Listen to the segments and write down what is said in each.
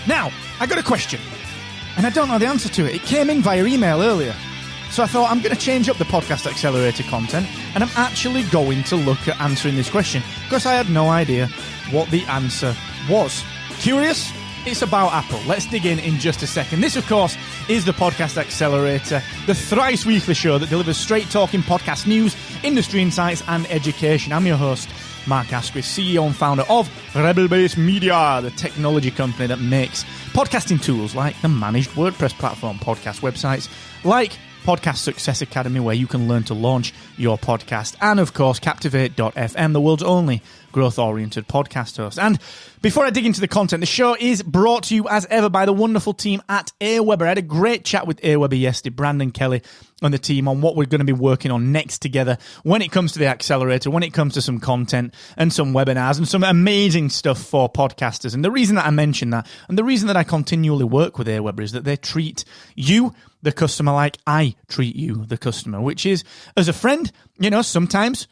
Now, I got a question, and I don't know the answer to it. It came in via email earlier. So I thought, I'm going to change up the Podcast Accelerator content, and I'm actually going to look at answering this question, because I had no idea what the answer was. Curious? It's about Apple. Let's dig in just a second. This, of course, is the Podcast Accelerator, the thrice-weekly show that delivers straight-talking podcast news, industry insights, and education. I'm your host, Mark Asquith, CEO and founder of Rebel Base Media, the technology company that makes podcasting tools like the managed WordPress platform, podcast websites like Podcast Success Academy, where you can learn to launch your podcast, and of course Captivate.fm, the world's only growth-oriented podcast host. And before I dig into the content, the show is brought to you as ever by the wonderful team at AWeber. I had a great chat with AWeber yesterday, Brandon Kelly and the team, on what we're going to be working on next together when it comes to the accelerator, when it comes to some content and some webinars and some amazing stuff for podcasters. And the reason that I mention that, and the reason that I continually work with AWeber, is that they treat you, the customer, like I treat you, the customer, which is, as a friend, sometimes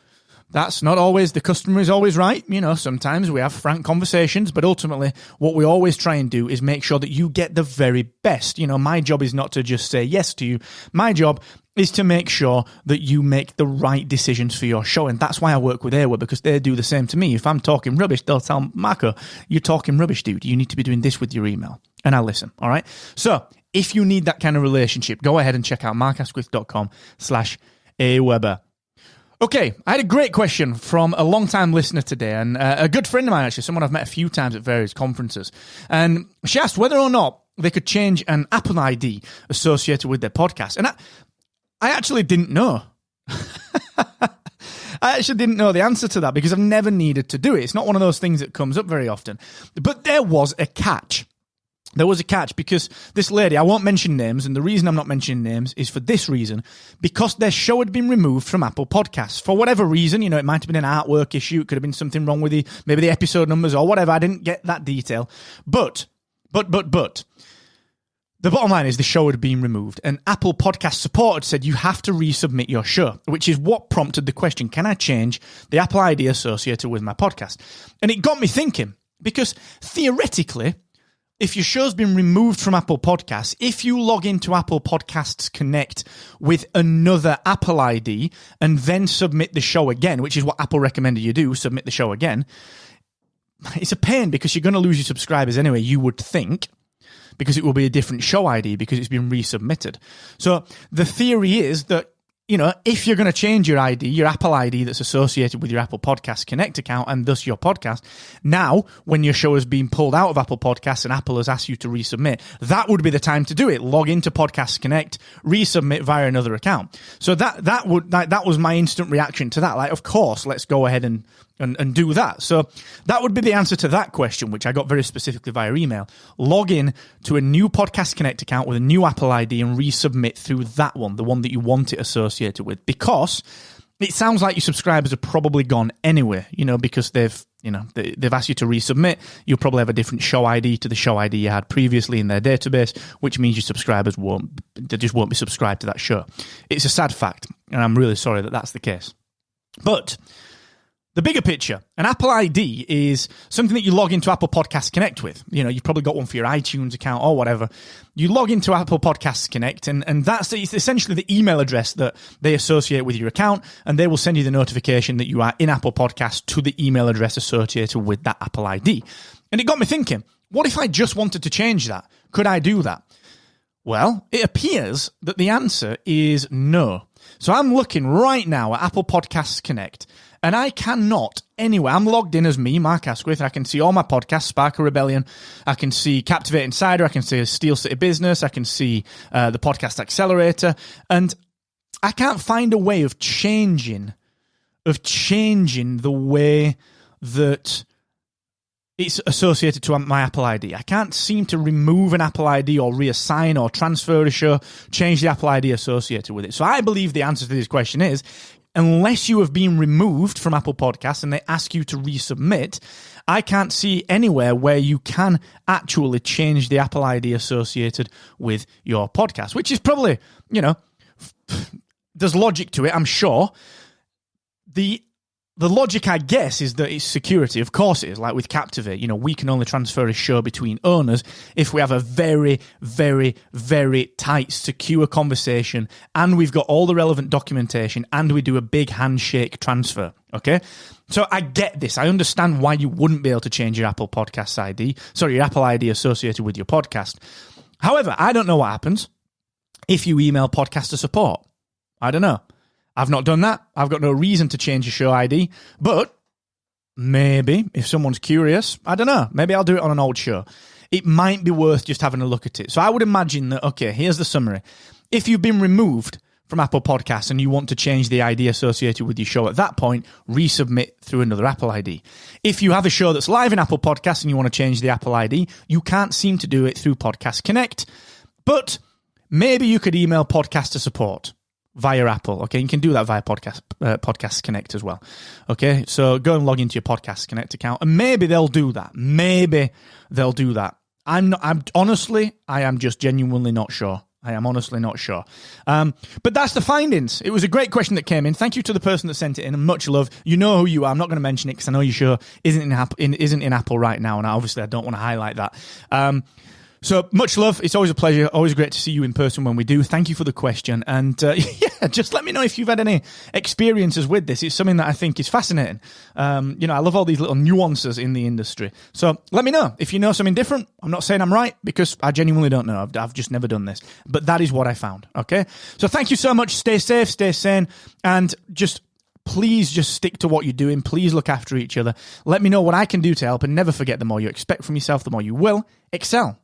that's not always, the customer is always right. Sometimes we have frank conversations, but ultimately what we always try and do is make sure that you get the very best. My job is not to just say yes to you. My job is to make sure that you make the right decisions for your show. And that's why I work with AWeber, because they do the same to me. If I'm talking rubbish, they'll tell Marco, you're talking rubbish, dude. You need to be doing this with your email. And I'll listen. All right. So if you need that kind of relationship, go ahead and check out markasquith.com/AWeber. Okay, I had a great question from a long-time listener today, and a good friend of mine, actually, someone I've met a few times at various conferences. And she asked whether or not they could change an Apple ID associated with their podcast. And I actually didn't know. I actually didn't know the answer to that, because I've never needed to do it. It's not one of those things that comes up very often. But there was a catch. There was a catch, because this lady, I won't mention names, and the reason I'm not mentioning names is for this reason, because their show had been removed from Apple Podcasts. For whatever reason, it might have been an artwork issue, it could have been something wrong with maybe the episode numbers or whatever, I didn't get that detail. But, the bottom line is the show had been removed, and Apple Podcast support had said you have to resubmit your show, which is what prompted the question, can I change the Apple ID associated with my podcast? And it got me thinking, because theoretically, if your show's been removed from Apple Podcasts, if you log into Apple Podcasts Connect with another Apple ID and then submit the show again, which is what Apple recommended you do, submit the show again, it's a pain, because you're going to lose your subscribers anyway, you would think, because it will be a different show ID because it's been resubmitted. So the theory is that, if you're going to change your ID, your Apple ID that's associated with your Apple Podcast Connect account and thus your podcast, now when your show has been pulled out of Apple Podcasts and Apple has asked you to resubmit, that would be the time to do it. Log into Podcast Connect, resubmit via another account. So that was my instant reaction to that. Like, of course, let's go ahead and do that. So that would be the answer to that question, which I got very specifically via email. Log in to a new Podcast Connect account with a new Apple ID and resubmit through that one, the one that you want it associated with, because it sounds like your subscribers are probably gone anyway, because they've asked you to resubmit. You'll probably have a different show ID to the show ID you had previously in their database, which means your subscribers won't be subscribed to that show. It's a sad fact, and I'm really sorry that that's the case. But the bigger picture, an Apple ID is something that you log into Apple Podcasts Connect with. You've probably got one for your iTunes account or whatever. You log into Apple Podcasts Connect, and it's essentially the email address that they associate with your account, and they will send you the notification that you are in Apple Podcasts to the email address associated with that Apple ID. And it got me thinking, what if I just wanted to change that? Could I do that? Well, it appears that the answer is no. So I'm looking right now at Apple Podcasts Connect, and I cannot anywhere. I'm logged in as me, Mark Asquith. I can see all my podcasts, Spark of Rebellion. I can see Captivate Insider. I can see Steel City Business. I can see the Podcast Accelerator. And I can't find a way of changing the way that it's associated to my Apple ID. I can't seem to remove an Apple ID or reassign or transfer a show, change the Apple ID associated with it. So I believe the answer to this question is, unless you have been removed from Apple Podcasts and they ask you to resubmit, I can't see anywhere where you can actually change the Apple ID associated with your podcast, which is probably, there's logic to it, I'm sure. The the logic, I guess, is that it's security. Of course it is. Like with Captivate, we can only transfer a show between owners if we have a very, very, very tight, secure conversation and we've got all the relevant documentation and we do a big handshake transfer. Okay? So I get this. I understand why you wouldn't be able to change your Apple Podcasts ID. Sorry, your Apple ID associated with your podcast. However, I don't know what happens if you email podcaster support. I don't know. I've not done that. I've got no reason to change your show ID, but maybe if someone's curious, I don't know, maybe I'll do it on an old show. It might be worth just having a look at it. So I would imagine that, okay, here's the summary. If you've been removed from Apple Podcasts and you want to change the ID associated with your show at that point, resubmit through another Apple ID. If you have a show that's live in Apple Podcasts and you want to change the Apple ID, you can't seem to do it through Podcast Connect, but maybe you could email podcaster support via Apple. Okay, you can do that via Podcast Connect as well. Okay, so go and log into your Podcast Connect account, and maybe they'll do that. I am just genuinely not sure. I am honestly not sure. But that's the findings. It was a great question that came in. Thank you to the person that sent it in, and much love. You know who you are. I'm not going to mention it because I know your show isn't in Apple right now, and obviously I don't want to highlight that. So much love. It's always a pleasure. Always great to see you in person when we do. Thank you for the question. And just let me know if you've had any experiences with this. It's something that I think is fascinating. I love all these little nuances in the industry. So let me know if you know something different. I'm not saying I'm right because I genuinely don't know. I've just never done this. But that is what I found. Okay. So thank you so much. Stay safe, stay sane, and please just stick to what you're doing. Please look after each other. Let me know what I can do to help, and never forget, the more you expect from yourself, the more you will excel.